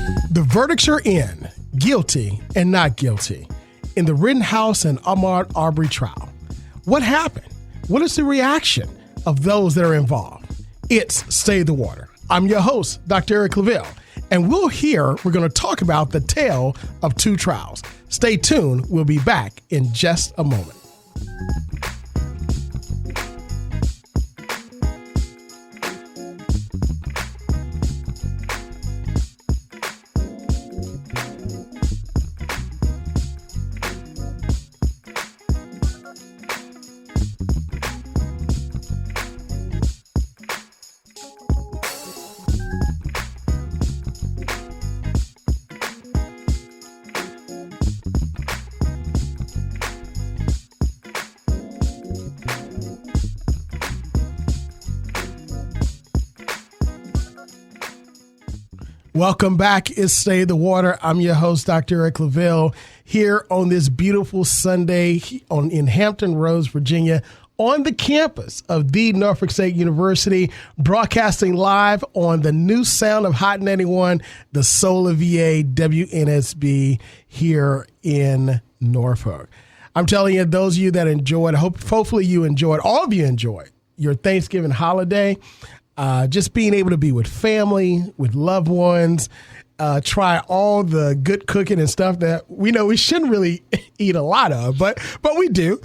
The verdicts are in, guilty and not guilty, in the Rittenhouse and Ahmaud Arbrey trial. What happened? What is the reaction of those that are involved? It's Stay the Water. I'm your host, Dr. Claville, and we're going to talk about the tale of two trials. Stay tuned. We'll be back in just a moment. Welcome back. It's Stay the Water. I'm your host, Dr. Claville, here on this beautiful Sunday in Hampton Roads, Virginia, on the campus of the Norfolk State University, broadcasting live on the new sound of Hot 91, the Soul of VA WNSB here in Norfolk. I'm telling you, those of you that enjoyed, hopefully you enjoyed, all of you enjoyed your Thanksgiving holiday. Just being able to be with family, with loved ones, try all the good cooking and stuff that we know we shouldn't really eat a lot of, but we do,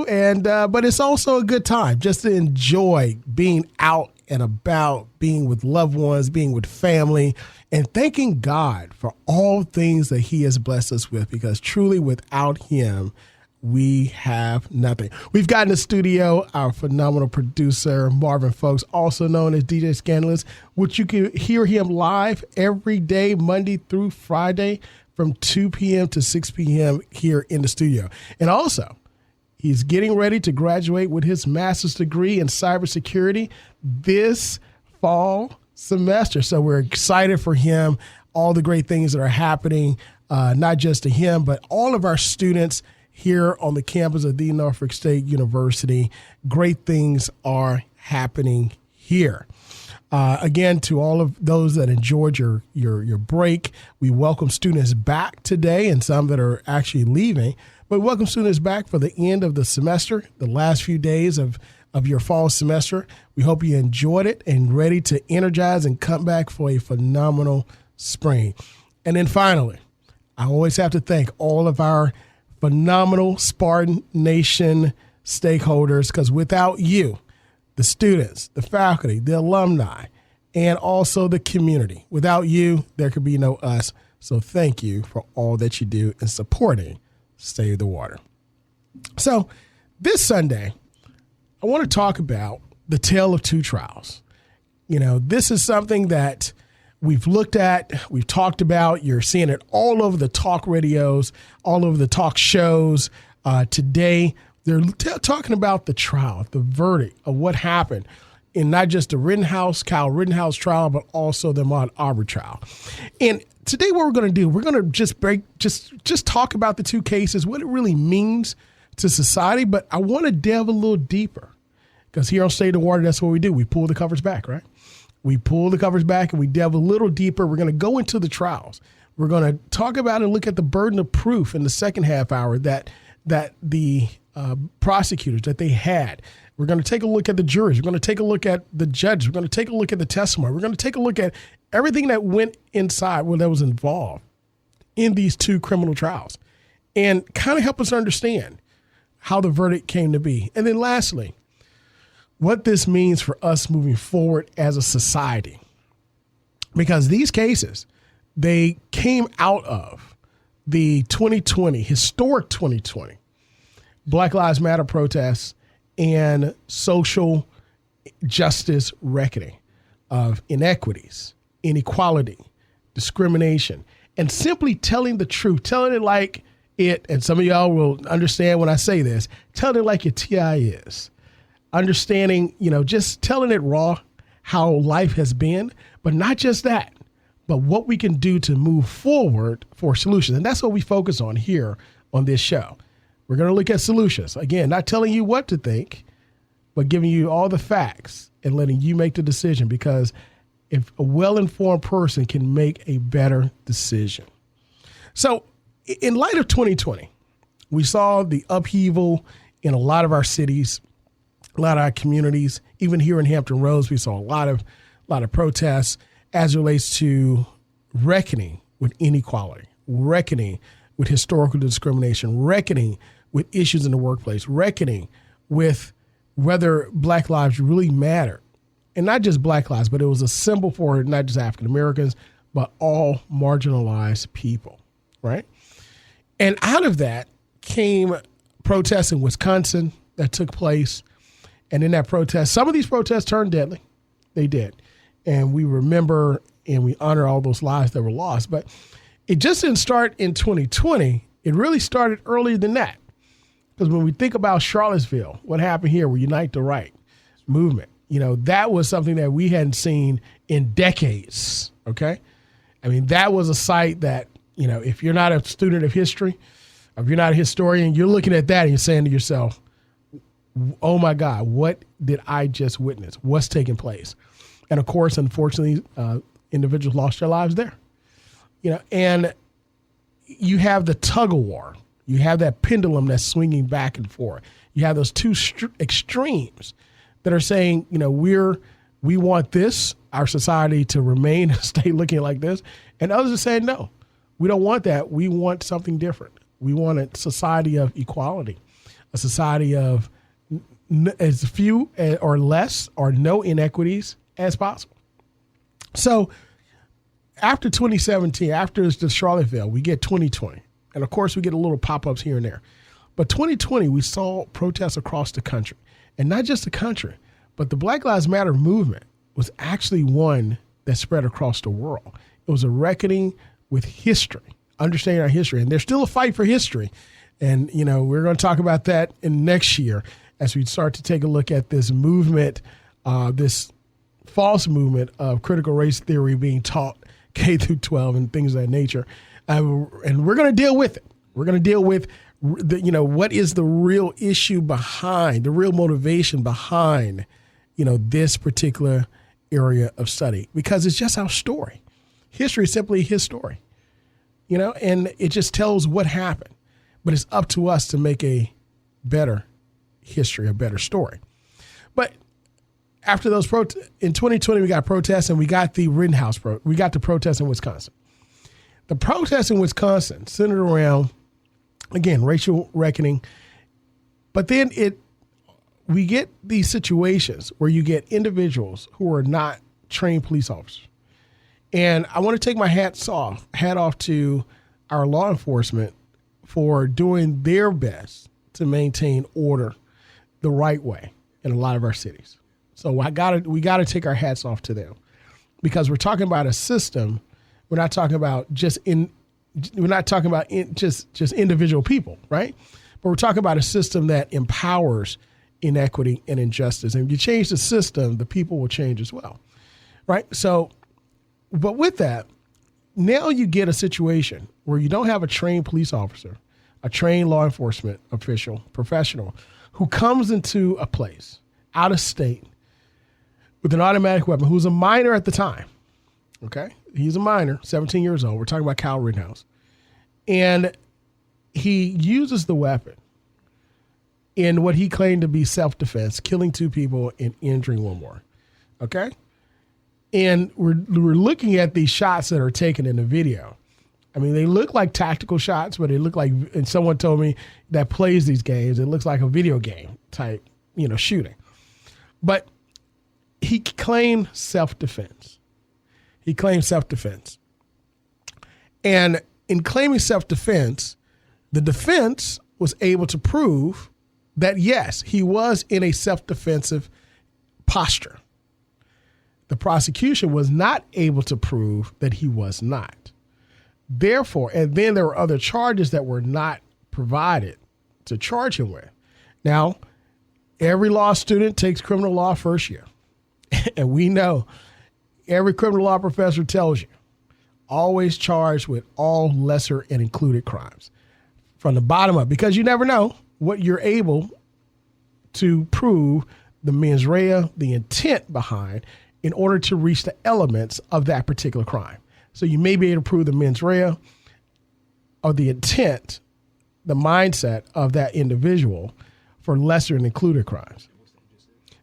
and but it's also a good time just to enjoy being out and about, being with loved ones, being with family, and thanking God for all things that He has blessed us with, because truly without Him, we have nothing. We've got in the studio our phenomenal producer, Marvin Folks, also known as DJ Scandalous, which you can hear him live every day, Monday through Friday from 2 p.m. to 6 p.m. here in the studio. And also, he's getting ready to graduate with his master's degree in cybersecurity this fall semester. So we're excited for him, all the great things that are happening, not just to him, but all of our students here on the campus of the Norfolk State University. Great things are happening here. Again, to all of those that enjoyed your break, we welcome students back today, and some that are actually leaving. But we welcome students back for the end of the semester, the last few days of your fall semester. We hope you enjoyed it and ready to energize and come back for a phenomenal spring. And then finally, I always have to thank all of our phenomenal Spartan Nation stakeholders, because without you, the students, the faculty, the alumni, and also the community, without you, there could be no us. So thank you for all that you do in supporting Stay the Water. So this Sunday, I want to talk about the tale of two trials. You know, this is something that we've looked at, we've talked about. You're seeing it all over the talk radios, all over the talk shows. Today, they're talking about the trial, the verdict of what happened in not just the Kyle Rittenhouse trial, but also the Ahmaud Arbrey trial. And today, what we're going to do, we're going to just talk about the two cases, what it really means to society. But I want to delve a little deeper, because here on Stay the Water, that's what we do. We pull the covers back, right? We pull the covers back and we delve a little deeper. We're going to go into the trials. We're going to talk about and look at the burden of proof in the second half hour that the prosecutors, that they had. We're going to take a look at the juries. We're going to take a look at the judges. We're going to take a look at the testimony. We're going to take a look at everything that went inside, that was involved in these two criminal trials, and kind of help us understand how the verdict came to be. And then lastly, what this means for us moving forward as a society. Because these cases, they came out of the historic 2020 Black Lives Matter protests and social justice reckoning of inequities, inequality, discrimination, and simply telling the truth, telling it like it, and some of y'all will understand when I say this, telling it like your TI is. Understanding, just telling it raw, how life has been, but not just that, but what we can do to move forward for solutions. And that's what we focus on here on this show. We're going to look at solutions. Again, not telling you what to think, but giving you all the facts and letting you make the decision, because if a well-informed person can make a better decision. So in light of 2020, we saw the upheaval in a lot of our cities, a lot of our communities. Even here in Hampton Roads, we saw a lot of protests as it relates to reckoning with inequality, reckoning with historical discrimination, reckoning with issues in the workplace, reckoning with whether Black lives really matter. And not just Black lives, but it was a symbol for not just African Americans, but all marginalized people, right? And out of that came protests in Wisconsin that took place. And in that protest, some of these protests turned deadly. They did. And we remember and we honor all those lives that were lost. But it just didn't start in 2020. It really started earlier than that. Because when we think about Charlottesville, what happened here with Unite the Right movement, that was something that we hadn't seen in decades, okay? I mean, that was a site that, if you're not a student of history, if you're not a historian, you're looking at that and you're saying to yourself, oh my God, what did I just witness? What's taking place? And of course, unfortunately, individuals lost their lives there. And you have the tug of war. You have that pendulum that's swinging back and forth. You have those two extremes that are saying, we want this, our society to remain and stay looking like this. And others are saying, no, we don't want that. We want something different. We want a society of equality, a society of as few or less or no inequities as possible. So after 2017, after the Charlottesville, we get 2020. And of course, we get a little pop-ups here and there. But 2020, we saw protests across the country. And not just the country, but the Black Lives Matter movement was actually one that spread across the world. It was a reckoning with history, understanding our history. And there's still a fight for history. And, we're going to talk about that in next year as we start to take a look at this movement, this false movement of critical race theory being taught K through 12 and things of that nature. And we're going to deal with it. We're going to deal with, what is the real issue behind, the real motivation behind, this particular area of study, because it's just our story. History is simply his story, and it just tells what happened. But it's up to us to make a better history, a better story. But after those in 2020, we got protests and we got the Rittenhouse we got the protests in Wisconsin. The protests in Wisconsin centered around, again, racial reckoning. But then we get these situations where you get individuals who are not trained police officers. And I want to take my hat off to our law enforcement for doing their best to maintain order the right way in a lot of our cities. So we got to take our hats off to them, because we're talking about a system. We're not talking about just individual people, right? But we're talking about a system that empowers inequity and injustice. And if you change the system, the people will change as well, right? So, but with that, now you get a situation where you don't have a trained police officer, a trained law enforcement official, professional, who comes into a place out of state with an automatic weapon, who's a minor at the time. Okay. He's a minor, 17 years old. We're talking about Kyle Rittenhouse. And he uses the weapon in what he claimed to be self-defense, killing two people and injuring one more. Okay. And we're looking at these shots that are taken in the video. I mean, they look like tactical shots, but they look like, and someone told me that plays these games, it looks like a video game type, shooting. But he claimed self-defense. And in claiming self-defense, the defense was able to prove that, yes, he was in a self-defensive posture. The prosecution was not able to prove that he was not. Therefore, and then there were other charges that were not provided to charge him with. Now, every law student takes criminal law first year. And we know every criminal law professor tells you, always charge with all lesser and included crimes from the bottom up, because you never know what you're able to prove, the mens rea, the intent behind, in order to reach the elements of that particular crime. So you may be able to prove the mens rea or the intent, the mindset of that individual for lesser and included crimes.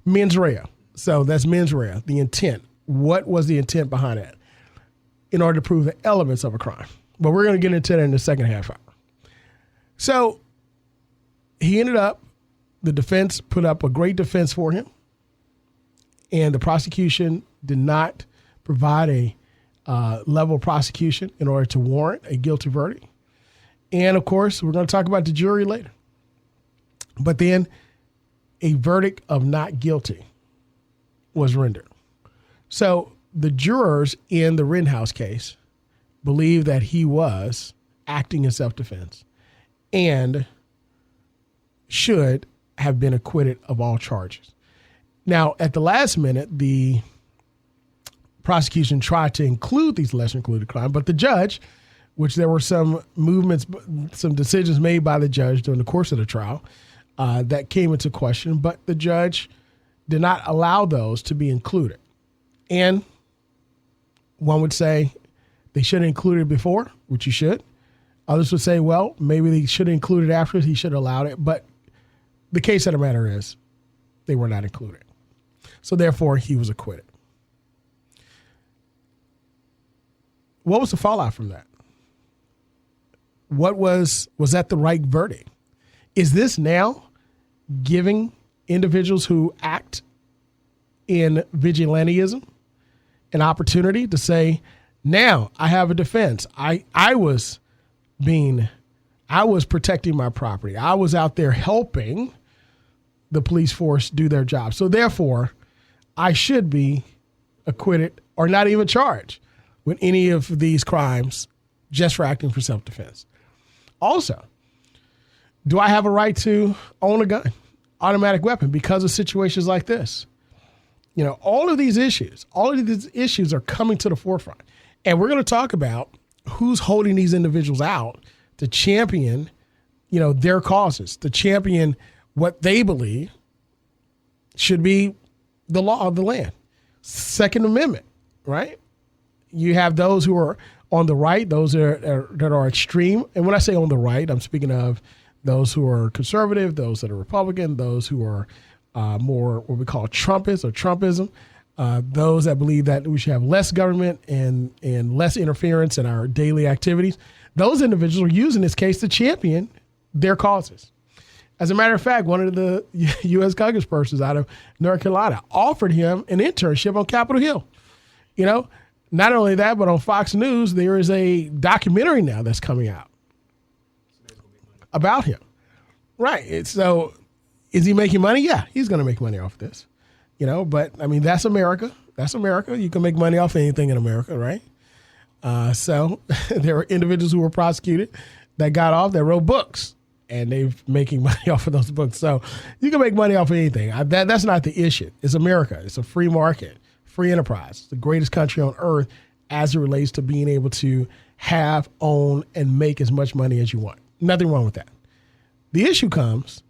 Mens rea. So that's mens rea, the intent. What was the intent behind it in order to prove the elements of a crime? But we're going to get into that in the second half hour. So he ended up, the defense put up a great defense for him, and the prosecution did not provide a level of prosecution in order to warrant a guilty verdict. And of course, we're going to talk about the jury later. But then a verdict of not guilty was rendered. So the jurors in the Rittenhouse case believed that he was acting in self-defense and should have been acquitted of all charges. Now, at the last minute, the prosecution tried to include these lesser included crimes, but the judge, which there were some movements, some decisions made by the judge during the course of the trial that came into question, but the judge did not allow those to be included. And one would say they should have included it before, which you should. Others would say, well, maybe they should have included it after, he should have allowed it. But the case of the matter is they were not included. So therefore, he was acquitted. What was the fallout from that? Was that the right verdict? Is this now giving individuals who act in vigilantism an opportunity to say, now I have a defense. I was protecting my property. I was out there helping the police force do their job. So therefore, I should be acquitted or not even charged with any of these crimes just for acting for self-defense. Also, do I have a right to own a gun, automatic weapon, because of situations like this? You know, all of these issues are coming to the forefront. And we're going to talk about who's holding these individuals out to champion, you know, their causes, to champion what they believe should be the law of the land. Second Amendment, right? You have those who are on the right, those that are extreme. And when I say on the right, I'm speaking of those who are conservative, those that are Republican, those who are more what we call Trumpists or Trumpism, those that believe that we should have less government and less interference in our daily activities. Those individuals are using this case to champion their causes. As a matter of fact, one of the U.S. congresspersons out of North Carolina offered him an internship on Capitol Hill. You know, not only that, but on Fox News, there is a documentary now that's coming out about him. Right. So is he making money? Yeah, he's going to make money off this. You know, but I mean, that's America. That's America. You can make money off anything in America, right? So there are individuals who were prosecuted that got off, that wrote books, and they're making money off of those books. So you can make money off of anything. That's not the issue. It's America. It's a free market, free enterprise. It's the greatest country on earth as it relates to being able to have, own, and make as much money as you want. Nothing wrong with that. The issue comes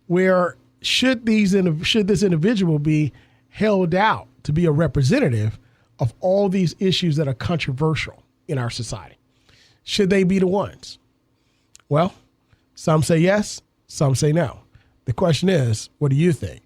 where should this individual be held out to be a representative of all these issues that are controversial in our society? Should they be the ones? Well, some say yes, some say no. The question is, what do you think?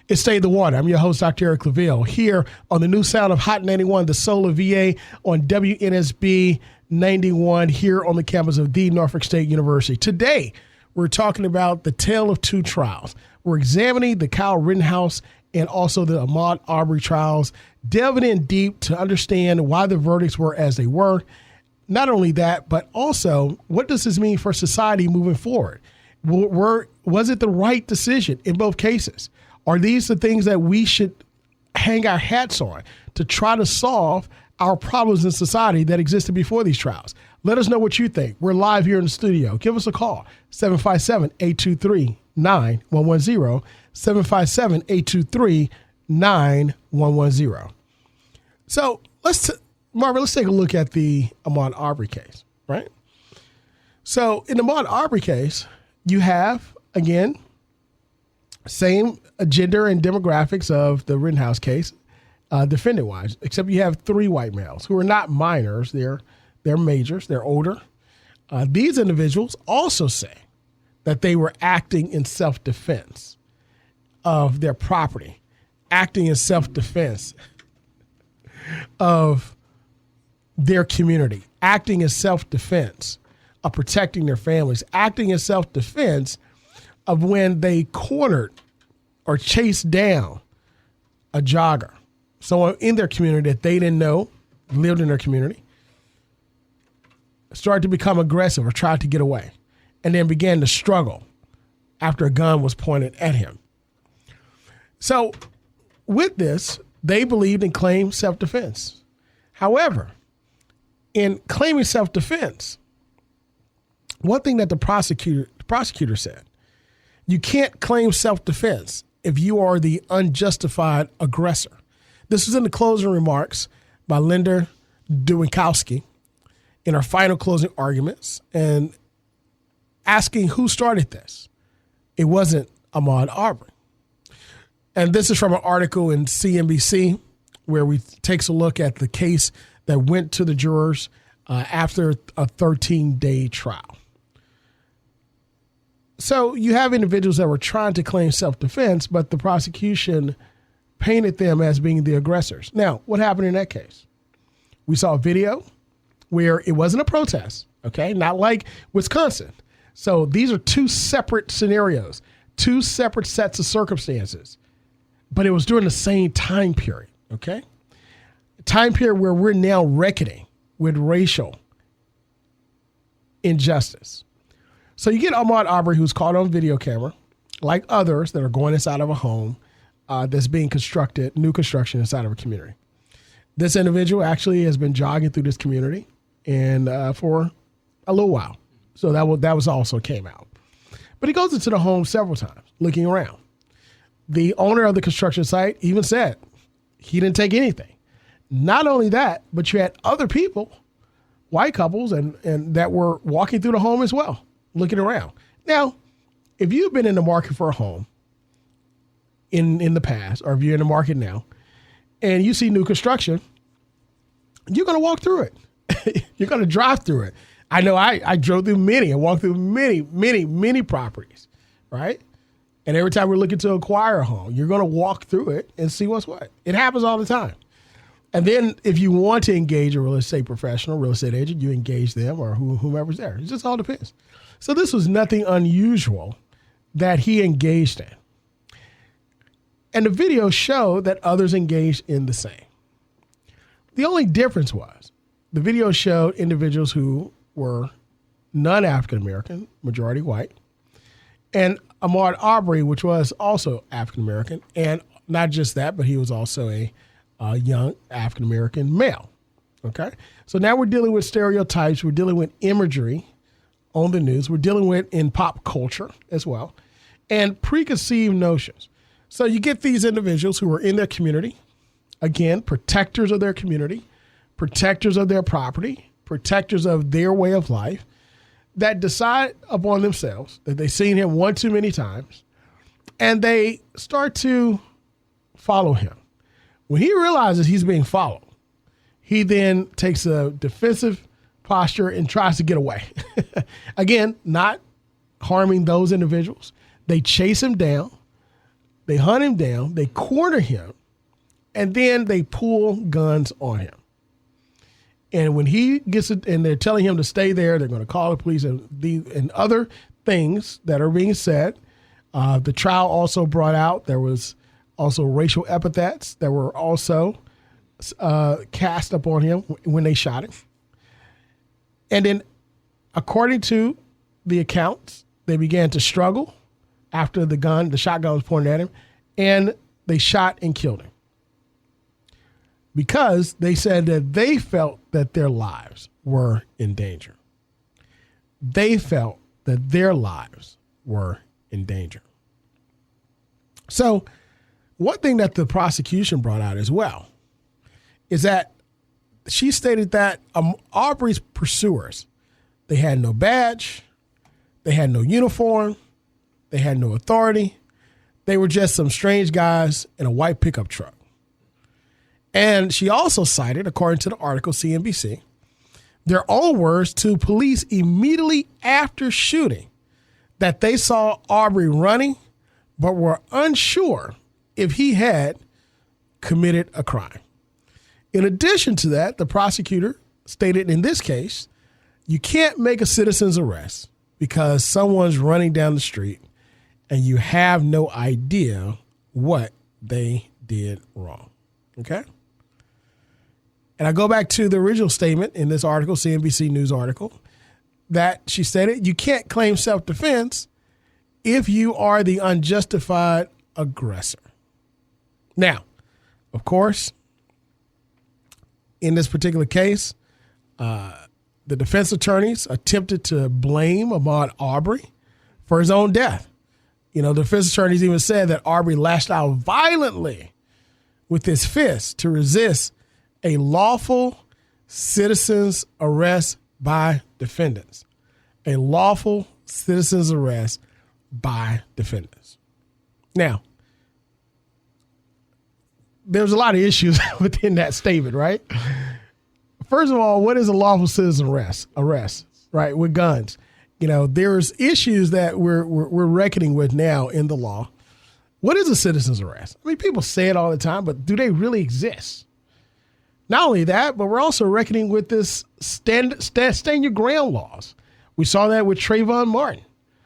It's Stay the Water. I'm your host, Dr. Eric Claville, here on the new sound of Hot 91, the Soul of VA on WNSB 91 here on the campus of the Norfolk State University. Today, we're talking about the tale of two trials. We're examining the Kyle Rittenhouse and also the Ahmaud Arbrey trials, delving in deep to understand why the verdicts were as they were. Not only that, but also what does this mean for society moving forward? Was it the right decision in both cases? Are these the things that we should hang our hats on to try to solve our problems in society that existed before these trials? Let us know what you think. We're live here in the studio. Give us a call, 757-823-9110, 757-823-9110. So Marvin, let's take a look at the Ahmaud Arbrey case, right? So in the Ahmaud Arbrey case, you have, again, same gender and demographics of the Rittenhouse case, defendant-wise, except you have 3 white males who are not minors. They're majors. They're older. These individuals also say that they were acting in self-defense of their property, acting in self-defense of their community, acting in self-defense of protecting their families, acting in self-defense of when they cornered or chased down a jogger, someone in their community that they didn't know lived in their community, started to become aggressive or tried to get away, and then began to struggle after a gun was pointed at him. So with this, they believed and claimed self-defense. However, in claiming self-defense, one thing that the prosecutor said, you can't claim self-defense if you are the unjustified aggressor. This was in the closing remarks by Linda Duinkowski in her final closing arguments and asking who started this. It wasn't Ahmaud Arbrey. And this is from an article in CNBC where we takes a look at the case that went to the jurors after a 13-day trial. So you have individuals that were trying to claim self-defense, but the prosecution painted them as being the aggressors. Now, what happened in that case? We saw a video where it wasn't a protest, okay? Not like Wisconsin. So these are 2 separate scenarios, 2 separate sets of circumstances, but it was during the same time period, okay? Time period where we're now reckoning with racial injustice. So you get Ahmaud Arbrey, who's caught on video camera, like others that are going inside of a home that's being constructed, new construction inside of a community. This individual actually has been jogging through this community and for a little while. So that was also came out. But he goes into the home several times, looking around. The owner of the construction site even said he didn't take anything. Not only that, but you had other people, white couples, and that were walking through the home as well, looking around. Now, if you've been in the market for a home in the past, or if you're in the market now, and you see new construction, you're going to walk through it. You're going to drive through it. I know I drove through many and walked through many properties, right? And every time we're looking to acquire a home, you're going to walk through it and see what's what. It happens all the time. And then if you want to engage a real estate professional, real estate agent, you engage them or whomever's there. It just all depends. So this was nothing unusual that he engaged in. And the video showed that others engaged in the same. The only difference was the video showed individuals who were non-African American, majority white, and Ahmaud Arbrey, which was also African American, and not just that, but he was also a young African American male. Okay, so now we're dealing with stereotypes. We're dealing with imagery on the news. We're dealing with in pop culture as well, and preconceived notions. So you get these individuals who are in their community, again, protectors of their community, protectors of their property, protectors of their way of life, that decide upon themselves that they've seen him one too many times, and they start to follow him. When he realizes he's being followed, he then takes a defensive posture and tries to get away. Again, not harming those individuals. They chase him down. They hunt him down. They corner him. And then they pull guns on him. And when he gets it, and they're telling him to stay there, they're going to call the police and other things that are being said. The trial also brought out, there was also racial epithets that were also cast upon him when they shot him. And then, according to the accounts, they began to struggle after the shotgun was pointed at him, and they shot and killed him. Because they said that they felt that their lives were in danger. They felt that their lives were in danger. So one thing that the prosecution brought out as well is that she stated that Arbrey's pursuers, they had no badge, they had no uniform, they had no authority. They were just some strange guys in a white pickup truck. And she also cited, according to the article, CNBC, their own words to police immediately after shooting that they saw Arbrey running, but were unsure if he had committed a crime. In addition to that, the prosecutor stated in this case, you can't make a citizen's arrest because someone's running down the street and you have no idea what they did wrong. Okay? And I go back to the original statement in this article, CNBC News article, that she stated you can't claim self-defense if you are the unjustified aggressor. Now, of course, in this particular case, the defense attorneys attempted to blame Ahmaud Arbrey for his own death. You know, the defense attorneys even said that Arbrey lashed out violently with his fist to resist a lawful citizen's arrest by defendants. A lawful citizen's arrest by defendants. Now, there's a lot of issues within that statement, right? First of all, what is a lawful citizen arrest, right, with guns? You know, there's issues that we're reckoning with now in the law. What is a citizen's arrest? I mean, people say it all the time, but do they really exist? Not only that, but we're also reckoning with this stand your ground laws. We saw that with Trayvon Martin,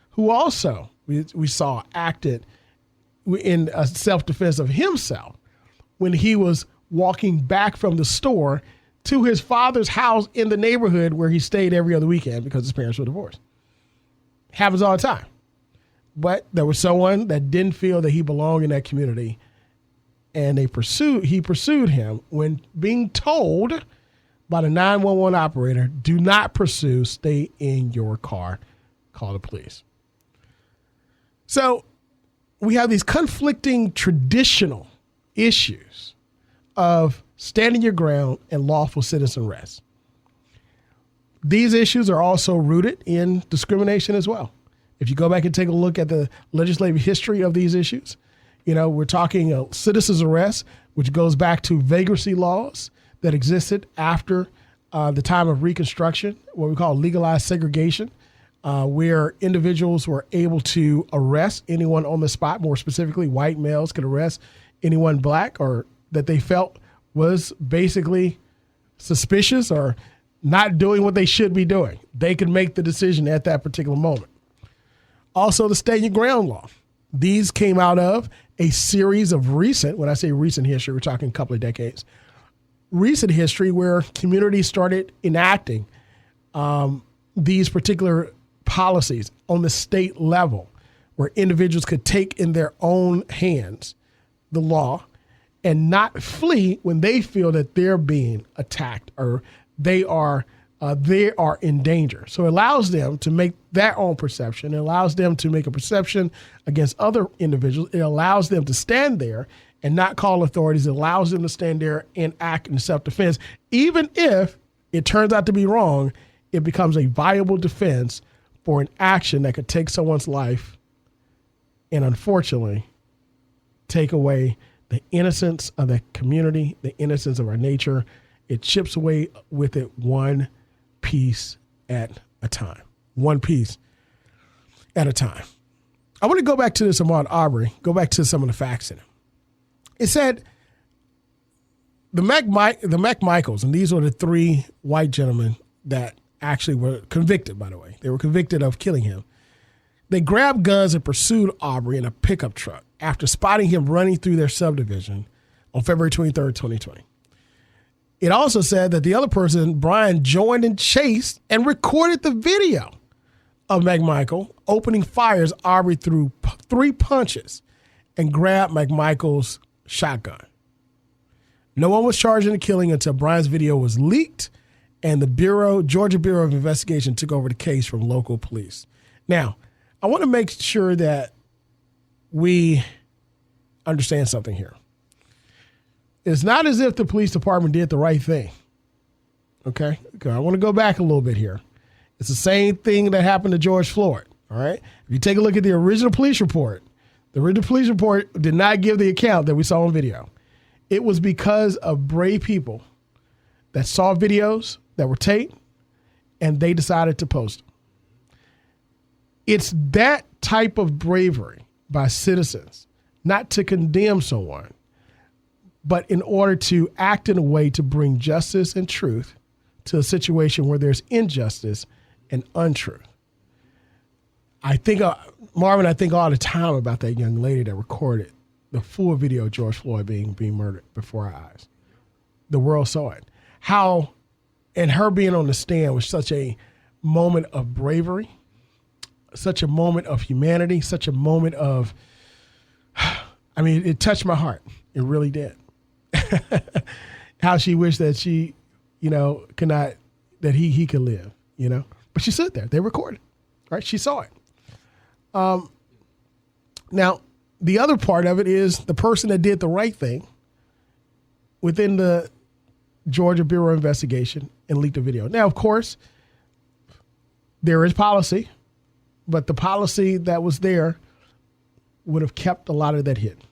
who also we saw acted in a self-defense of himself when he was walking back from the store to his father's house in the neighborhood where he stayed every other weekend because his parents were divorced. Happens all the time. But there was someone that didn't feel that he belonged in that community, and he pursued him when being told by the 911 operator, do not pursue, stay in your car, call the police. So we have these conflicting traditional issues of standing your ground and lawful citizen arrest. These issues are also rooted in discrimination as well. If you go back and take a look at the legislative history of these issues, you know, we're talking citizen's arrest, which goes back to vagrancy laws that existed after the time of Reconstruction, what we call legalized segregation, where individuals were able to arrest anyone on the spot. More specifically, white males could arrest anyone black or that they felt was basically suspicious or not doing what they should be doing. They could make the decision at that particular moment. Also, the stand your ground law. These came out of a series of recent, when I say recent history, we're talking a couple of decades, recent history where communities started enacting these particular policies on the state level where individuals could take in their own hands the law and not flee when they feel that they're being attacked or they are in danger. So it allows them to make their own perception. It allows them to make a perception against other individuals. It allows them to stand there and not call authorities. It allows them to stand there and act in self-defense. Even if it turns out to be wrong, it becomes a viable defense for an action that could take someone's life and unfortunately take away the innocence of the community, the innocence of our nature. It chips away with it one piece at a time. One piece at a time. I want to go back to this Ahmaud Arbrey, go back to some of the facts in it. It said the McMichaels, and these were the three white gentlemen that actually were convicted, by the way. They were convicted of killing him. They grabbed guns and pursued Arbrey in a pickup truck after spotting him running through their subdivision on February 23rd, 2020. It also said that the other person, Brian, joined and chased and recorded the video of McMichael opening fires. Arbrey threw 3 punches and grabbed McMichael's shotgun. No one was charged in the killing until Brian's video was leaked and the Georgia Bureau of Investigation took over the case from local police. Now, I want to make sure that we understand something here. It's not as if the police department did the right thing. Okay? I want to go back a little bit here. It's the same thing that happened to George Floyd. All right? If you take a look at the original police report, the original police report did not give the account that we saw on video. It was because of brave people that saw videos that were taped and they decided to post them. It's that type of bravery by citizens, not to condemn someone, but in order to act in a way to bring justice and truth to a situation where there's injustice and untruth. I think, Marvin, I think all the time about that young lady that recorded the full video of George Floyd being murdered before our eyes. The world saw it. How, and her being on the stand was such a moment of bravery, such a moment of humanity, such a moment of, I mean, it touched my heart. It really did. How she wished that she, could not, that he could live, But she stood there. They recorded, right? She saw it. Now, the other part of it is the person that did the right thing within the Georgia Bureau of Investigation and leaked the video. Now, of course, there is policy, but the policy that was there would have kept a lot of that hidden.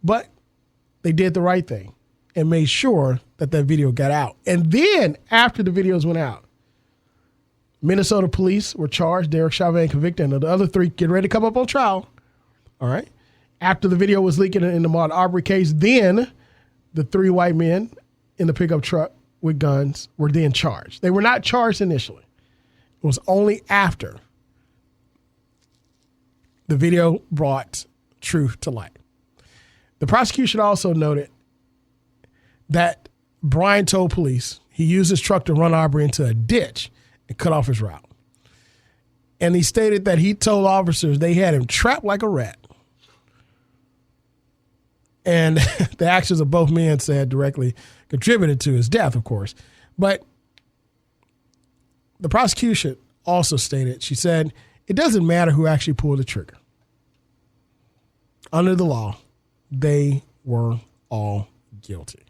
But they did the right thing and made sure that video got out. And then after the videos went out, Minnesota police were charged, Derek Chauvin convicted, and the other three get ready to come up on trial. All right. After the video was leaking in the Ahmaud Arbrey case, then the three white men in the pickup truck with guns were then charged. They were not charged initially. It was only after the video brought truth to light. The prosecution also noted that Brian told police he used his truck to run Arbrey into a ditch and cut off his route. And he stated that he told officers they had him trapped like a rat. And the actions of both men said directly contributed to his death, of course. But the prosecution also stated, she said, it doesn't matter who actually pulled the trigger. Under the law, they were all guilty.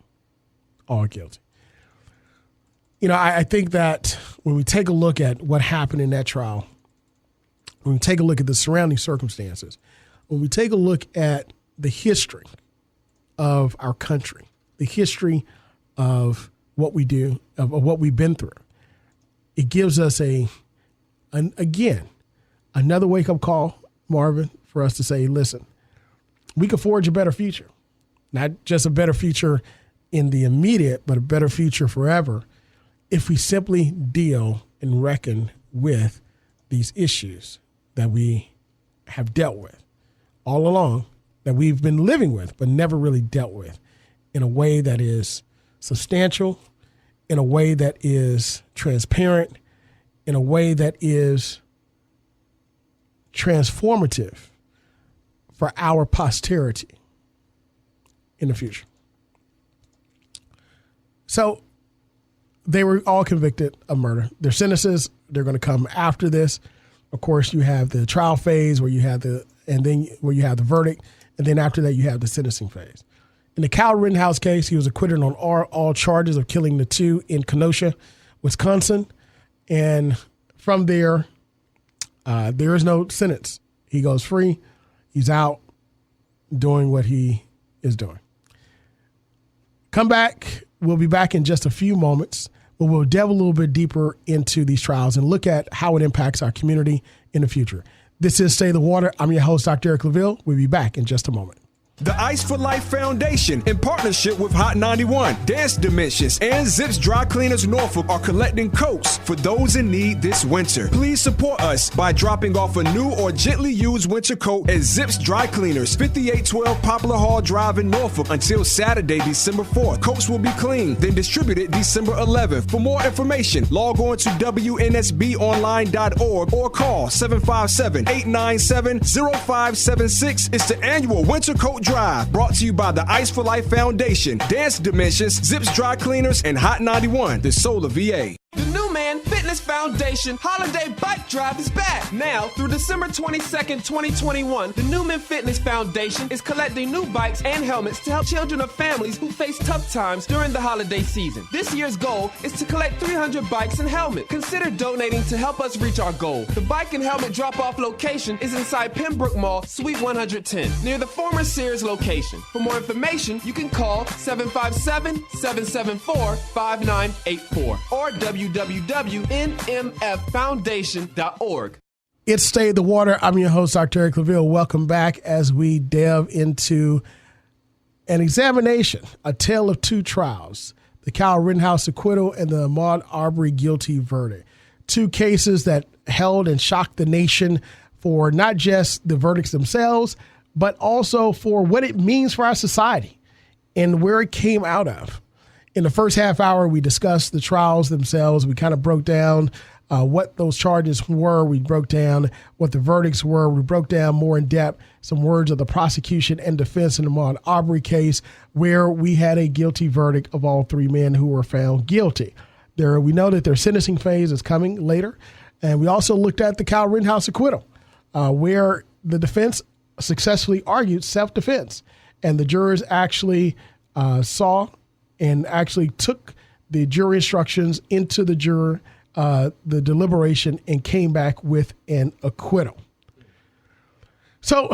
All guilty. I think that when we take a look at what happened in that trial, when we take a look at the surrounding circumstances, when we take a look at the history of our country, the history of what we do, of what we've been through, it gives us again, another wake-up call, Marvin, for us to say, listen, we can forge a better future. Not just a better future in the immediate, but a better future forever if we simply deal and reckon with these issues that we have dealt with all along, that we've been living with, but never really dealt with in a way that is substantial, in a way that is transparent, in a way that is transformative for our posterity in the future. So they were all convicted of murder. Their sentences, they're going to come after this. Of course, you have the trial phase where you have the verdict. And then after that, you have the sentencing phase. In the Kyle Rittenhouse case, he was acquitted on all charges of killing the two in Kenosha, Wisconsin. And from there is no sentence. He goes free. He's out doing what he is doing. Come back. We'll be back in just a few moments, but we'll delve a little bit deeper into these trials and look at how it impacts our community in the future. This is Stay the Water. I'm your host, Dr. Eric Claville. We'll be back in just a moment. The Ice for Life Foundation, in partnership with Hot 91, Dance Dimensions, and Zips Dry Cleaners Norfolk are collecting coats for those in need this winter. Please support us by dropping off a new or gently used winter coat at Zips Dry Cleaners, 5812 Poplar Hall Drive in Norfolk until Saturday, December 4th. Coats will be cleaned, then distributed December 11th. For more information, log on to WNSBonline.org or call 757-897-0576. It's the annual winter coat drive, brought to you by the Ice for Life Foundation, Dance Dimensions, Zips Dry Cleaners, and Hot 91, the soul of VA. The new man fitness Fitness Foundation Holiday Bike Drive is back. Now, through December 22nd, 2021, the Newman Fitness Foundation is collecting new bikes and helmets to help children of families who face tough times during the holiday season. This year's goal is to collect 300 bikes and helmets. Consider donating to help us reach our goal. The bike and helmet drop-off location is inside Pembroke Mall, Suite 110, near the former Sears location. For more information, you can call 757-774-5984 or www.nmffoundation.org. It's Stay the Water. I'm your host, Dr. Eric Claville. Welcome back as we delve into an examination, a tale of two trials, the Kyle Rittenhouse acquittal and the Ahmaud Arbrey guilty verdict. Two cases that held and shocked the nation for not just the verdicts themselves, but also for what it means for our society and where it came out of. In the first half hour, we discussed the trials themselves. We kind of broke down what those charges were. We broke down what the verdicts were. We broke down more in depth some words of the prosecution and defense in the Ahmaud Arbrey case, where we had a guilty verdict of all three men who were found guilty. We know that their sentencing phase is coming later. And we also looked at the Kyle Rittenhouse acquittal, where the defense successfully argued self-defense. And the jurors actually saw and actually took the jury instructions into the deliberation and came back with an acquittal. So,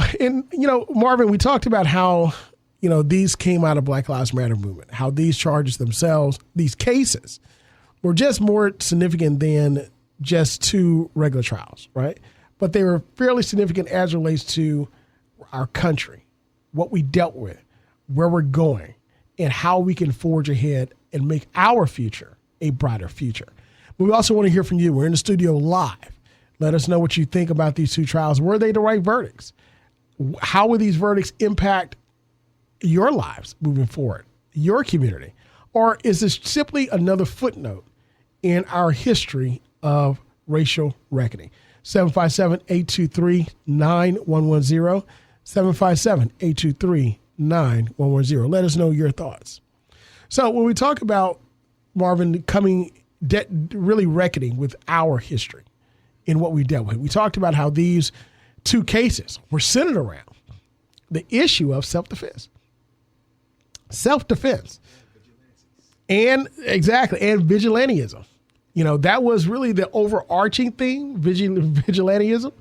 Marvin, we talked about how, these came out of Black Lives Matter movement, how these charges themselves, these cases, were just more significant than just two regular trials, right? But they were fairly significant as it relates to our country, what we dealt with, where we're going, and how we can forge ahead and make our future a brighter future. But we also want to hear from you. We're in the studio live. Let us know what you think about these two trials. Were they the right verdicts? How will these verdicts impact your lives moving forward, your community? Or is this simply another footnote in our history of racial reckoning? 757-823-9110, 757-823-9110. Let us know your thoughts. So when we talk about, Marvin, really reckoning with our history in what we dealt with, we talked about how these two cases were centered around the issue of self-defense. Self-defense. And vigilantism. That was really the overarching thing, vigilantism.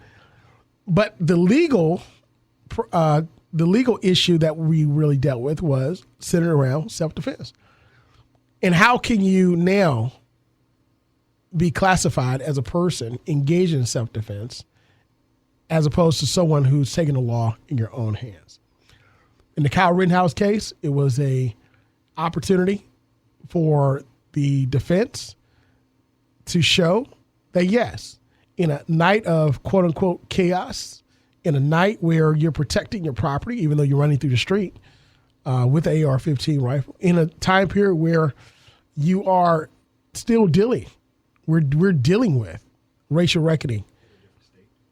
But the legal issue that we really dealt with was centered around self-defense. And how can you now be classified as a person engaged in self-defense as opposed to someone who's taking the law in your own hands? In the Kyle Rittenhouse case, it was a opportunity for the defense to show that, yes, in a night of quote unquote chaos, in a night where you're protecting your property, even though you're running through the street with an AR-15 rifle, in a time period where you are still we're dealing with racial reckoning.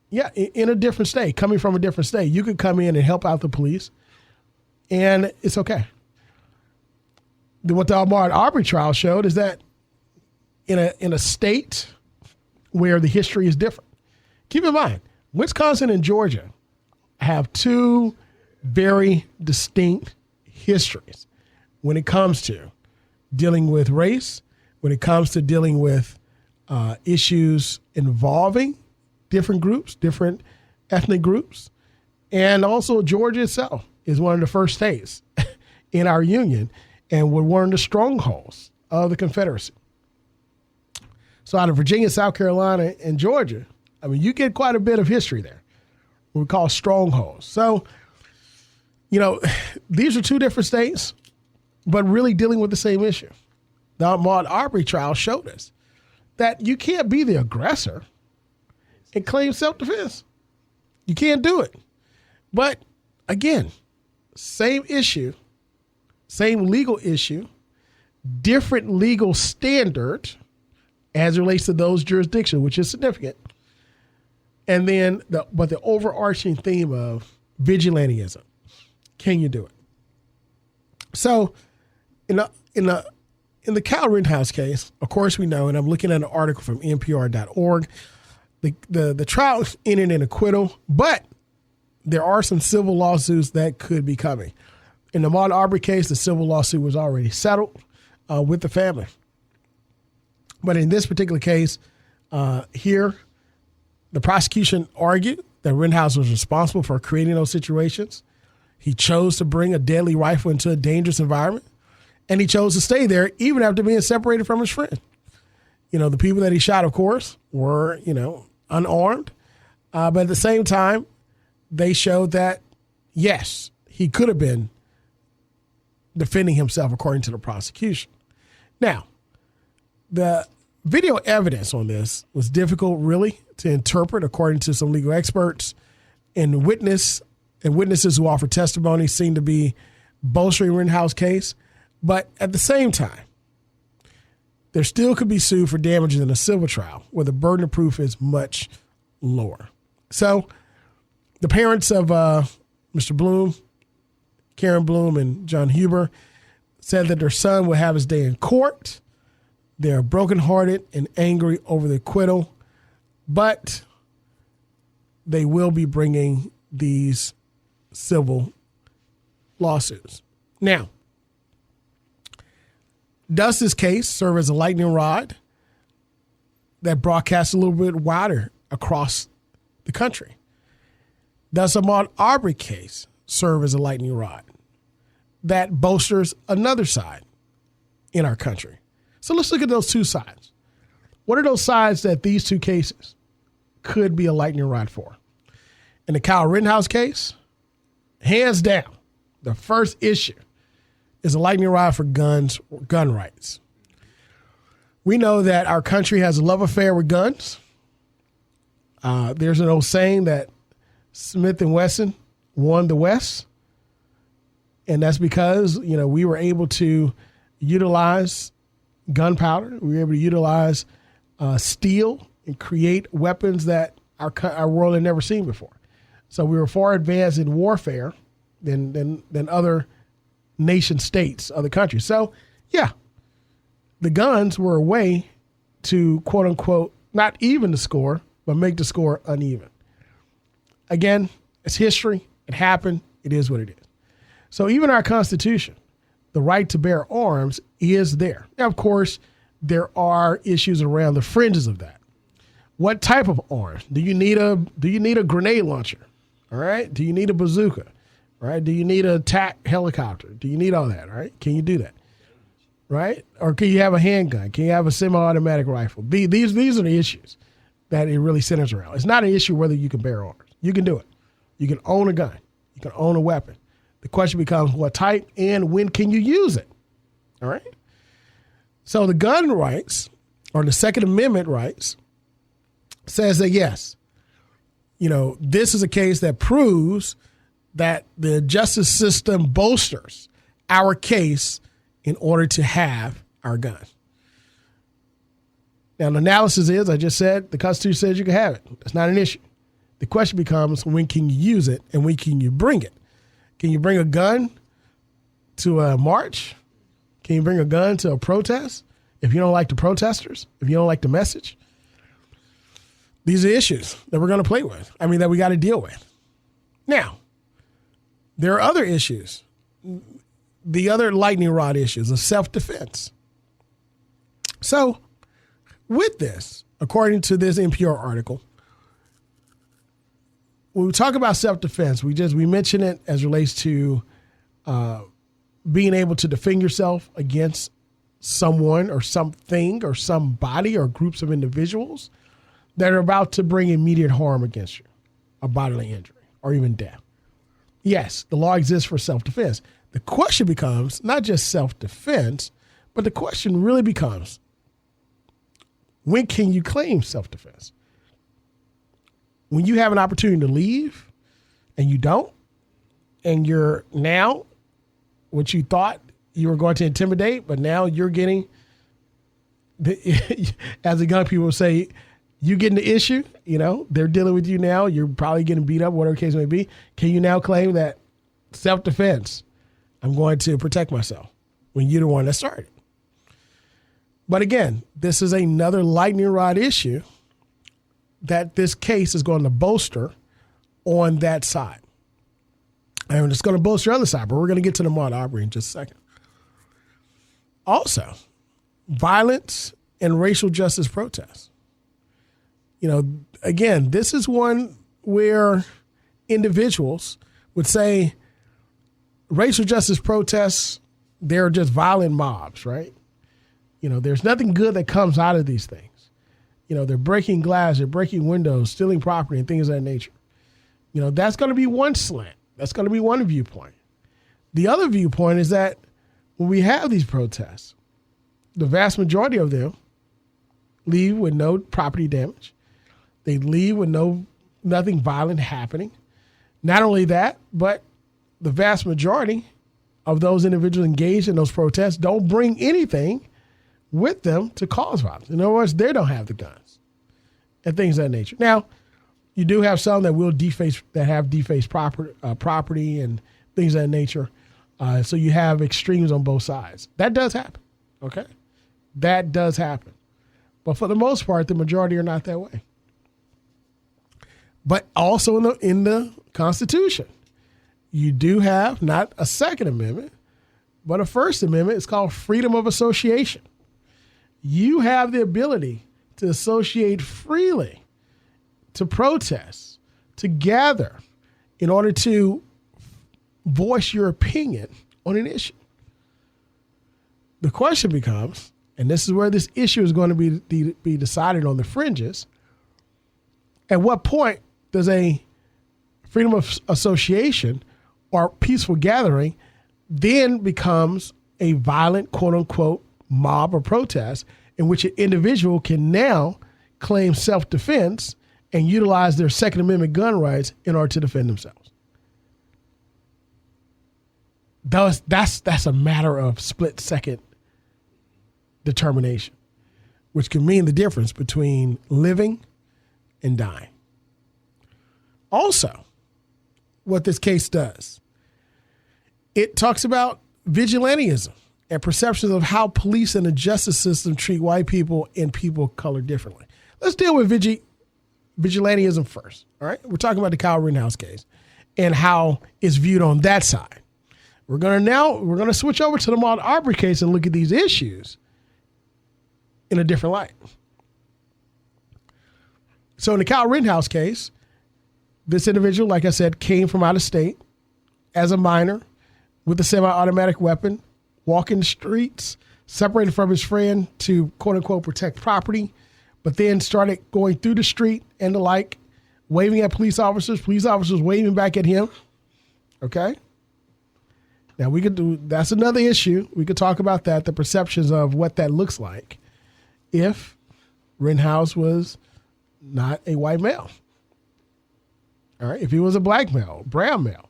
Yeah, in a different state, coming from a different state. You could come in and help out the police, and it's okay. What the Ahmaud Arbrey trial showed is that in a state where the history is different. Keep in mind, Wisconsin and Georgia have two very distinct histories when it comes to dealing with race, when it comes to dealing with issues involving different groups, different ethnic groups. And also Georgia itself is one of the first states in our union and were one of the strongholds of the Confederacy. So out of Virginia, South Carolina, and Georgia, you get quite a bit of history there, what we call strongholds. So, these are two different states, but really dealing with the same issue. The Ahmaud Arbrey trial showed us that you can't be the aggressor and claim self-defense. You can't do it. But again, same issue, same legal issue, different legal standard as it relates to those jurisdictions, which is significant. And then, but the overarching theme of vigilantism. Can you do it? So, in a in the Kyle Rittenhouse case, of course we know, and I'm looking at an article from NPR.org, the trial ended in acquittal, but there are some civil lawsuits that could be coming. In the Ahmaud Arbrey case, the civil lawsuit was already settled with the family. But in this particular case, here, the prosecution argued that Rittenhouse was responsible for creating those situations. He chose to bring a deadly rifle into a dangerous environment, and he chose to stay there even after being separated from his friend. The people that he shot, of course, were, unarmed. But at the same time, they showed that, yes, he could have been defending himself according to the prosecution. Now, the video evidence on this was difficult, really, to interpret according to some legal experts, and witnesses who offered testimony seemed to be bolstering Rittenhouse case. But at the same time, there still could be sued for damages in a civil trial where the burden of proof is much lower. So the parents of Mr. Bloom, Karen Bloom, and John Huber said that their son will have his day in court. They're brokenhearted and angry over the acquittal, but they will be bringing these civil lawsuits. Now, does this case serve as a lightning rod that broadcasts a little bit wider across the country? Does the Ahmaud Arbrey case serve as a lightning rod that bolsters another side in our country? So let's look at those two sides. What are those sides that these two cases could be a lightning rod for? In the Kyle Rittenhouse case, hands down, the first issue is a lightning rod for gun rights. We know that our country has a love affair with guns. There's an old saying that Smith & Wesson won the West, and that's because, we were able to utilize gunpowder. We were able to utilize steel and create weapons that our world had never seen before. So we were far advanced in warfare than other nation states, other countries. So, yeah, the guns were a way to, quote unquote, not even the score, but make the score uneven. Again, it's history. It happened. It is what it is. So even our Constitution, the right to bear arms is there. Now, of course, there are issues around the fringes of that. What type of arms? Do you need a grenade launcher? All right. Do you need a bazooka? All right. Do you need a attack helicopter? Do you need all that? All right. Can you do that? Right. Or can you have a handgun? Can you have a semi-automatic rifle? These are the issues that it really centers around. It's not an issue whether you can bear arms. You can do it. You can own a gun. You can own a weapon. The question becomes what type and when can you use it? All right. So the gun rights, or the Second Amendment rights, says that yes, this is a case that proves that the justice system bolsters our case in order to have our guns. Now, the analysis is, I just said, the Constitution says you can have it. That's not an issue. The question becomes, when can you use it and when can you bring it? Can you bring a gun to a march? Can you bring a gun to a protest if you don't like the protesters, if you don't like the message? These are issues that we're going to play with. That we got to deal with. Now, there are other issues. The other lightning rod issues of self-defense. So, with this, according to this NPR article, when we talk about self-defense, we mention it as relates to being able to defend yourself against someone or something or somebody or groups of individuals that are about to bring immediate harm against you, a bodily injury or even death. Yes, the law exists for self-defense. The question becomes not just self-defense, but the question really becomes, when can you claim self-defense? When you have an opportunity to leave and you don't, and you're now what you thought you were going to intimidate, but now you're getting, as the young people say, you getting the issue, they're dealing with you now. You're probably getting beat up, whatever the case may be. Can you now claim that self-defense, I'm going to protect myself when you're the one that started? But again, this is another lightning rod issue that this case is going to bolster on that side. And it's going to bolster the other side, but we're going to get to the Ahmaud Arbrey in just a second. Also, violence and racial justice protests. Again, this is one where individuals would say racial justice protests, they're just violent mobs, right? There's nothing good that comes out of these things. They're breaking glass, they're breaking windows, stealing property, and things of that nature. That's going to be one slant. That's going to be one viewpoint. The other viewpoint is that when we have these protests, the vast majority of them leave with no property damage. They leave with nothing violent happening. Not only that, but the vast majority of those individuals engaged in those protests don't bring anything with them to cause violence. In other words, they don't have the guns and things of that nature. Now, you do have some that have defaced property and things of that nature. So you have extremes on both sides. That does happen. Okay, that does happen. But for the most part, the majority are not that way. But also in the Constitution, you do have not a Second Amendment, but a First Amendment. It's called freedom of association. You have the ability to associate freely, to protest, to gather in order to voice your opinion on an issue. The question becomes, and this is where this issue is going to be decided on the fringes, at what point does a freedom of association or peaceful gathering then becomes a violent, quote unquote, mob or protest in which an individual can now claim self-defense and utilize their Second Amendment gun rights in order to defend themselves? That's a matter of split-second determination, which can mean the difference between living and dying. Also, what this case does, it talks about vigilantism and perceptions of how police and the justice system treat white people and people of color differently. Let's deal with vigilantism first. All right. We're talking about the Kyle Rittenhouse case and how it's viewed on that side. We're going to switch over to the Ahmaud Arbrey case and look at these issues in a different light. So in the Kyle Rittenhouse case, this individual, like I said, came from out of state as a minor with a semi-automatic weapon, walking the streets, separated from his friend to, quote unquote, protect property, but then started going through the street and the like, waving at police officers waving back at him. Okay. Now that's another issue. We could talk about that, the perceptions of what that looks like if Rittenhouse was not a white male. All right. If he was a black male, brown male,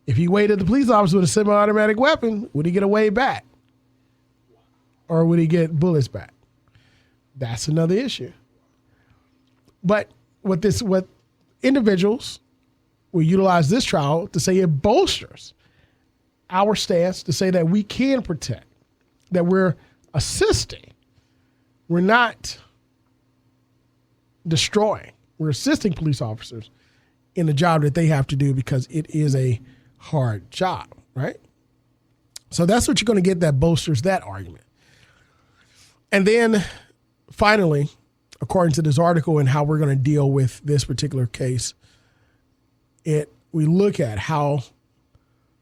if he waved at the police officer with a semi-automatic weapon, would he get a wave back? Or would he get bullets back? That's another issue. But what individuals will utilize this trial to say it bolsters our stance to say that we can protect, that we're assisting. We're not destroying. We're assisting police officers in the job that they have to do because it is a hard job, right? So that's what you're going to get that bolsters that argument. And then finally, according to this article and how we're going to deal with this particular case, we look at how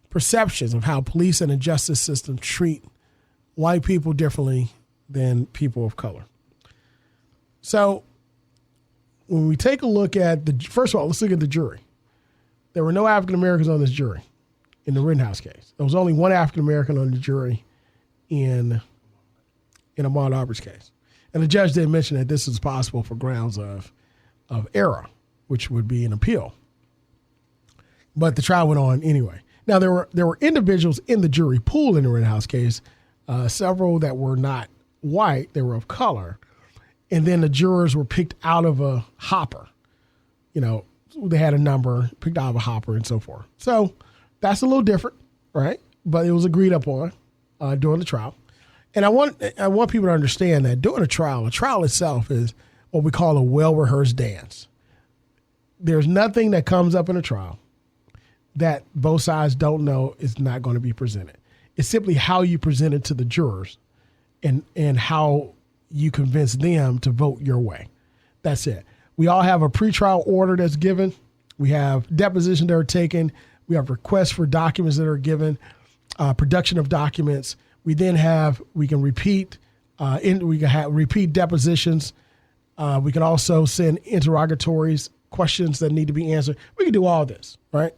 perceptions of how police and the justice system treat white people differently than people of color. So when we take a look at first of all, let's look at the jury. There were no African Americans on this jury in the Rittenhouse case. There was only one African American on the jury in Ahmaud Arbery's case. And the judge did mention that this is possible for grounds of error, which would be an appeal. But the trial went on anyway. Now, there were individuals in the jury pool in the Rittenhouse case, several that were not white, they were of color. And then the jurors were picked out of a hopper. They had a number, picked out of a hopper and so forth. So that's a little different, right? But it was agreed upon during the trial. And I want people to understand that during a trial itself is what we call a well-rehearsed dance. There's nothing that comes up in a trial that both sides don't know is not going to be presented. It's simply how you present it to the jurors and how you convince them to vote your way. That's it. We all have a pretrial order that's given. We have depositions that are taken. We have requests for documents that are given, production of documents. We then we can repeat repeat depositions. We can also send interrogatories, questions that need to be answered. We can do all this, right?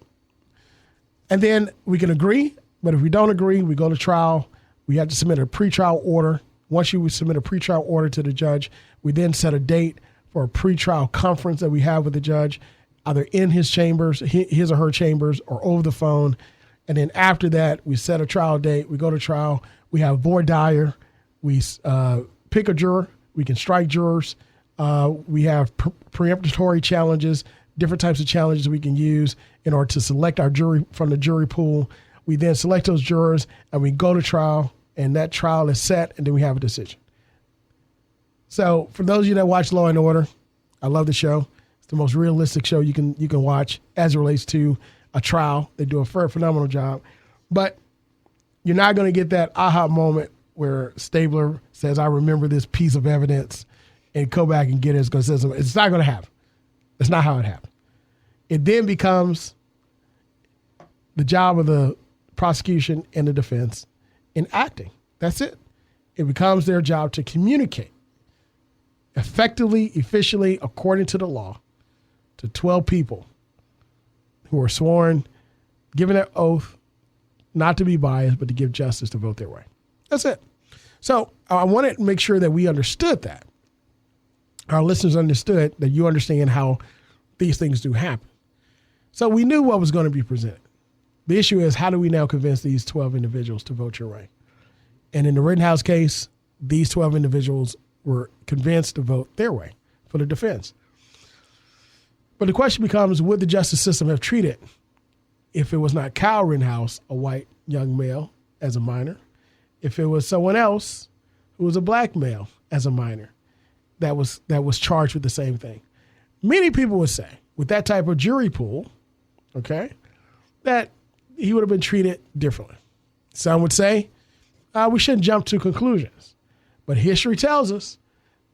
And then we can agree, but if we don't agree, we go to trial. We have to submit a pretrial order. Once you submit a pretrial order to the judge, we then set a date for a pretrial conference that we have with the judge, either in his chambers, his or her chambers, or over the phone. And then after that, we set a trial date. We go to trial. We have voir dire. We pick a juror. We can strike jurors. We have preemptory challenges, different types of challenges we can use in order to select our jury from the jury pool. We then select those jurors, and we go to trial, and that trial is set, and then we have a decision. So for those of you that watch Law & Order, I love the show. It's the most realistic show you can watch as it relates to a trial. They do a phenomenal job. But you're not going to get that aha moment where Stabler says, I remember this piece of evidence, and go back and get it. It's going to say something. It's not going to happen. That's not how it happened. It then becomes the job of the prosecution and the defense in acting. That's it. It becomes their job to communicate effectively, efficiently, according to the law, to 12 people who are sworn, given their oath, not to be biased, but to give justice, to vote their way. That's it. So I wanted to make sure that we understood that. Our listeners understood that you understand how these things do happen. So we knew what was going to be presented. The issue is, how do we now convince these 12 individuals to vote your way? And in the Rittenhouse case, these 12 individuals were convinced to vote their way for the defense. But the question becomes, would the justice system have treated, if it was not Kyle Rittenhouse, a white young male, as a minor, if it was someone else who was a black male as a minor that was charged with the same thing? Many people would say, with that type of jury pool, okay, that he would have been treated differently. Some would say, we shouldn't jump to conclusions. But history tells us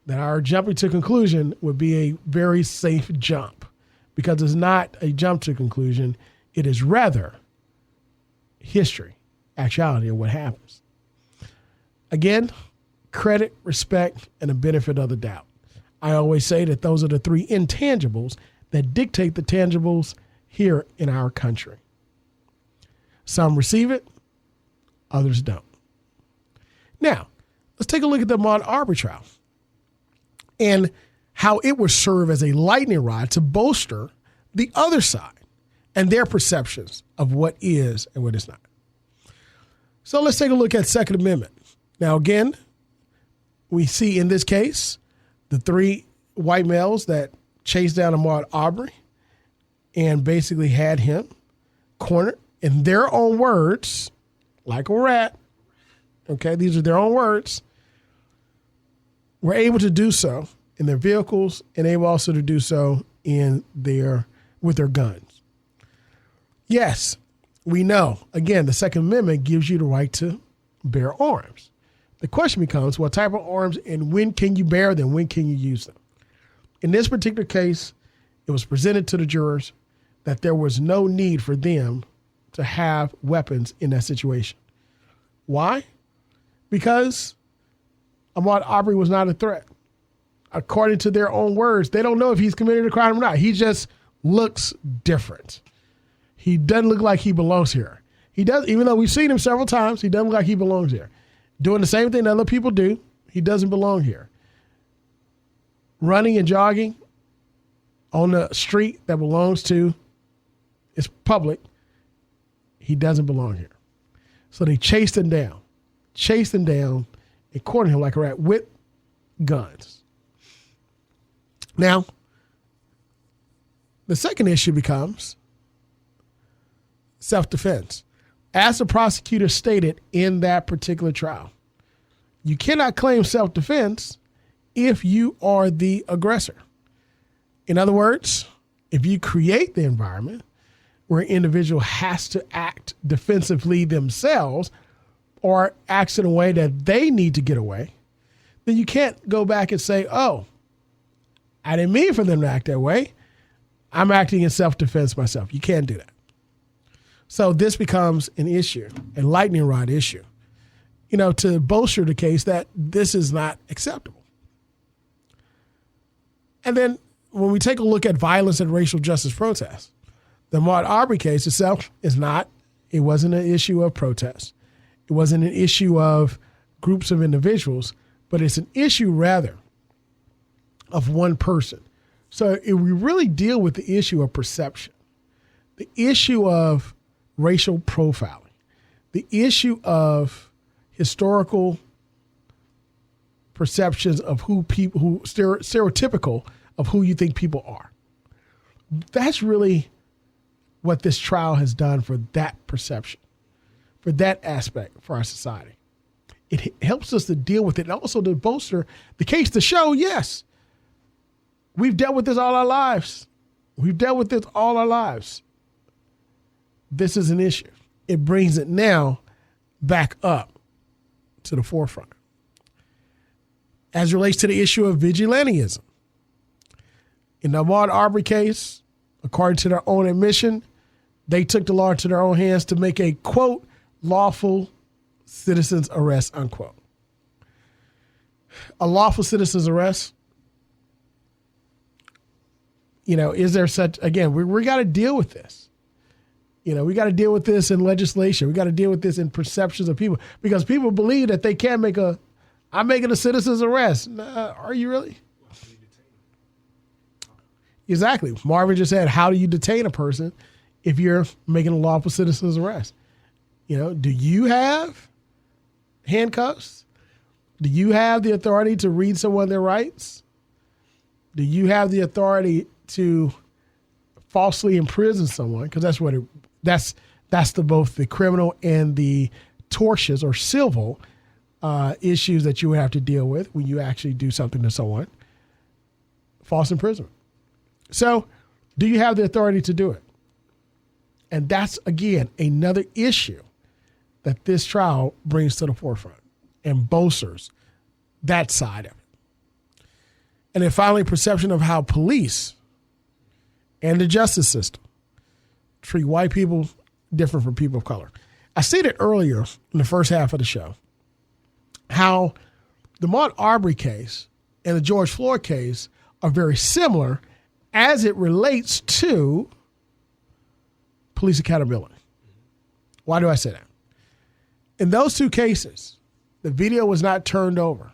that our jumping to conclusion would be a very safe jump, because it's not a jump to conclusion. It is rather history, actuality of what happens. Again, credit, respect, and the benefit of the doubt. I always say that those are the three intangibles that dictate the tangibles here in our country. Some receive it, others don't. Now, let's take a look at the Ahmaud Arbrey trial and how it would serve as a lightning rod to bolster the other side and their perceptions of what is and what is not. So let's take a look at Second Amendment. Now, again, we see in this case the three white males that chased down Ahmaud Arbrey and basically had him cornered, in their own words, like a rat. Okay, these are their own words. Were able to do so in their vehicles, and able also to do so with their guns. Yes, we know, again, the Second Amendment gives you the right to bear arms. The question becomes, what type of arms and when can you bear them? When can you use them? In this particular case, it was presented to the jurors that there was no need for them to have weapons in that situation. Why? Because Ahmaud Arbrey was not a threat. According to their own words, they don't know if he's committed a crime or not. He just looks different. He doesn't look like he belongs here. He does, even though we've seen him several times, he doesn't look like he belongs here. Doing the same thing that other people do, he doesn't belong here. Running and jogging on the street that belongs to, it's public, he doesn't belong here. So they chased him down and cornered him like a rat with guns. Now, the second issue becomes self-defense. As the prosecutor stated in that particular trial, You cannot claim self-defense if you are the aggressor. In other words, if you create the environment where an individual has to act defensively themselves or acts in a way that they need to get away, then you can't go back and say, oh, I didn't mean for them to act that way. I'm acting in self-defense myself. You can't do that. So this becomes an issue, a lightning rod issue, to bolster the case that this is not acceptable. And then when we take a look at violence and racial justice protests, the Ahmaud Arbrey case itself it wasn't an issue of protest. It wasn't an issue of groups of individuals, but it's an issue rather of one person. So if we really deal with the issue of perception, the issue of racial profiling, the issue of historical perceptions of who stereotypical of who you think people are. That's really what this trial has done for that perception, for that aspect for our society. It helps us to deal with it and also to bolster the case to show, yes, we've dealt with this all our lives. We've dealt with this all our lives. This is an issue. It brings it now back up to the forefront. As it relates to the issue of vigilantism, in the Ahmaud Arbrey case, according to their own admission, they took the law into their own hands to make a, quote, lawful citizen's arrest, unquote. A lawful citizen's arrest, is there such, again, we got to deal with this. We got to deal with this in legislation. We got to deal with this in perceptions of people because people believe that they can't I'm making a citizen's arrest. Nah, are you really? Exactly. Marvin just said, how do you detain a person if you're making a lawful citizen's arrest? Do you have handcuffs? Do you have the authority to read someone their rights? Do you have the authority to falsely imprison someone? Because that's both the criminal and the tortious or civil issues that you would have to deal with when you actually do something to someone. False imprisonment. So, do you have the authority to do it? And that's, again, another issue that this trial brings to the forefront and bolsters that side of it. And then finally, perception of how police and the justice system treat white people different from people of color. I stated earlier in the first half of the show how the Ahmaud Arbrey case and the George Floyd case are very similar as it relates to police accountability. Why do I say that? In those two cases, the video was not turned over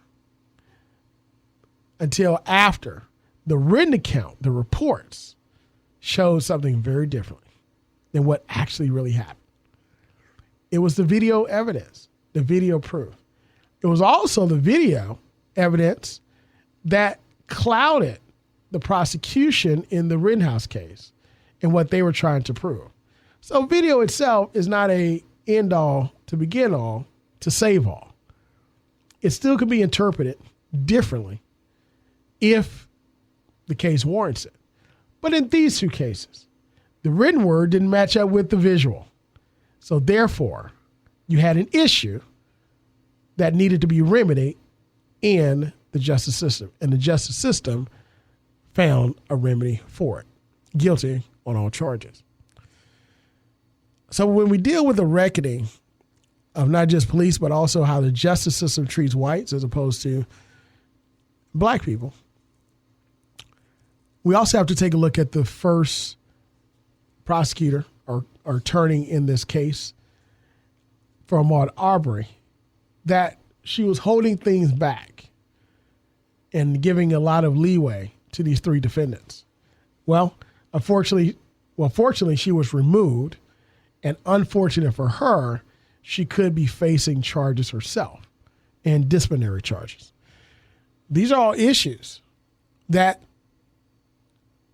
until after the written account, the reports, showed something very differently than what actually really happened. It was the video evidence, the video proof. It was also the video evidence that clouded the prosecution in the Rittenhouse case and what they were trying to prove. So video itself is not a end all to begin all to save all. It still can be interpreted differently if the case warrants it. But in these two cases, the written word didn't match up with the visual. So therefore, you had an issue that needed to be remedied in the justice system. And the justice system found a remedy for it. Guilty on all charges. So when we deal with the reckoning of not just police, but also how the justice system treats whites as opposed to black people, we also have to take a look at the first prosecutor or attorney in this case for Ahmaud Arbrey, that she was holding things back and giving a lot of leeway to these three defendants. Fortunately, she was removed, and unfortunate for her, she could be facing charges herself and disciplinary charges. These are all issues that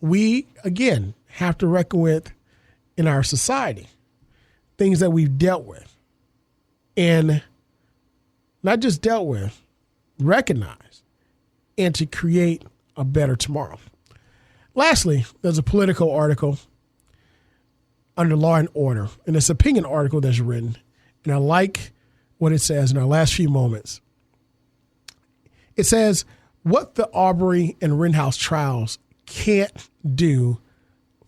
we, again, have to reckon with in our society, things that we've dealt with. And not just dealt with, recognized, and to create a better tomorrow. Lastly, there's a Politico article under Law and Order, and it's an opinion article that's written, and I like what it says in our last few moments. It says what the Arbrey and Rittenhouse trials can't do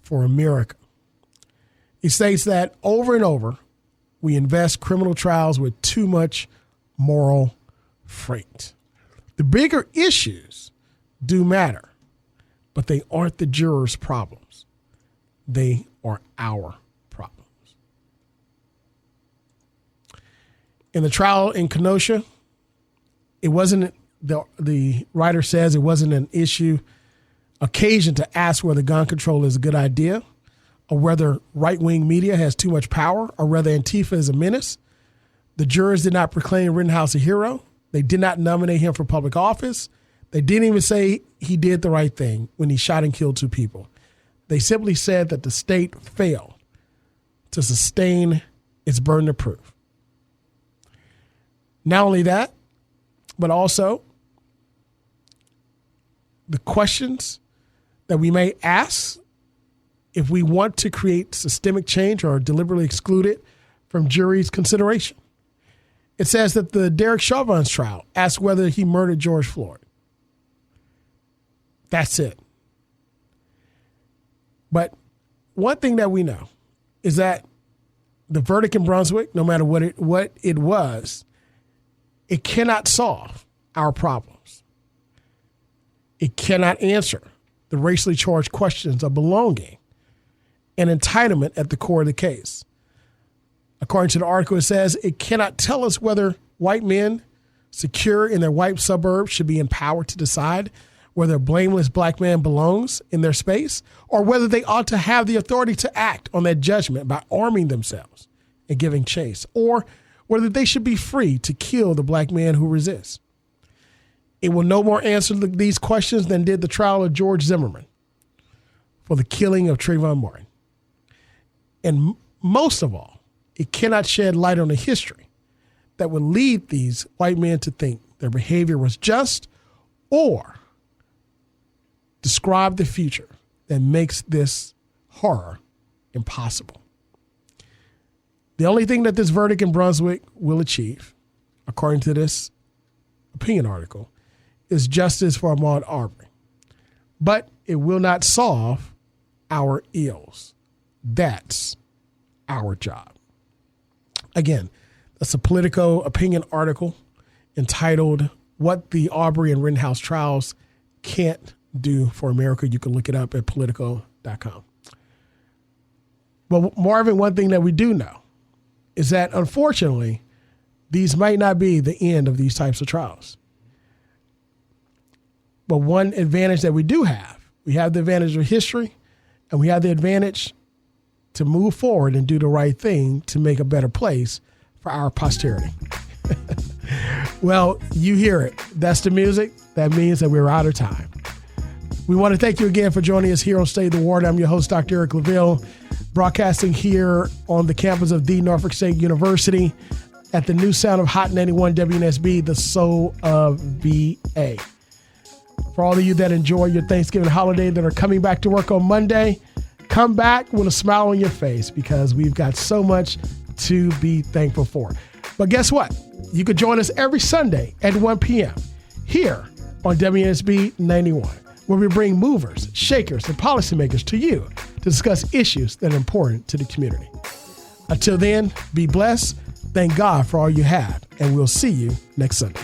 for America. It states that over and over, we invest criminal trials with too much moral freight. The bigger issues do matter, but they aren't the jurors' problems. They are our problems. In the trial in Kenosha, it wasn't, the writer says it wasn't an occasion to ask whether gun control is a good idea, or whether right-wing media has too much power, or whether Antifa is a menace. The jurors did not proclaim Rittenhouse a hero. They did not nominate him for public office. They didn't even say he did the right thing when he shot and killed 2 people. They simply said that the state failed to sustain its burden of proof. Not only that, but also the questions that we may ask if we want to create systemic change or deliberately exclude it from jury's consideration. It says that the Derek Chauvin's trial asked whether he murdered George Floyd. That's it. But one thing that we know is that the verdict in Brunswick, no matter what it was, it cannot solve our problems. It cannot answer the racially charged questions of belonging and entitlement at the core of the case. According to the article, it says it cannot tell us whether white men secure in their white suburbs should be empowered to decide whether a blameless black man belongs in their space, or whether they ought to have the authority to act on that judgment by arming themselves and giving chase, or whether they should be free to kill the black man who resists. It will no more answer these questions than did the trial of George Zimmerman for the killing of Trayvon Martin. And most of all, it cannot shed light on the history that would lead these white men to think their behavior was just, or describe the future that makes this horror impossible. The only thing that this verdict in Brunswick will achieve, according to this opinion article, is justice for Ahmaud Arbrey. But it will not solve our ills. That's our job. Again, that's a Politico opinion article entitled What the Arbrey and Rittenhouse Trials Can't Do for America. You can look it up at Politico.com. But Marvin, one thing that we do know is that, unfortunately, these might not be the end of these types of trials. But one advantage that we do have, we have the advantage of history, and we have the advantage to move forward and do the right thing to make a better place for our posterity. Well, you hear it. That's the music. That means that we're out of time. We want to thank you again for joining us here on Stay the Ward. I'm your host, Dr. Eric Claville, broadcasting here on the campus of the Norfolk State University at the new sound of Hot 91 WNSB, the soul of VA. For all of you that enjoy your Thanksgiving holiday that are coming back to work on Monday, come back with a smile on your face because we've got so much to be thankful for. But guess what? You can join us every Sunday at 1 p.m. here on WNSB 91, where we bring movers, shakers, and policymakers to you to discuss issues that are important to the community. Until then, be blessed. Thank God for all you have, and we'll see you next Sunday.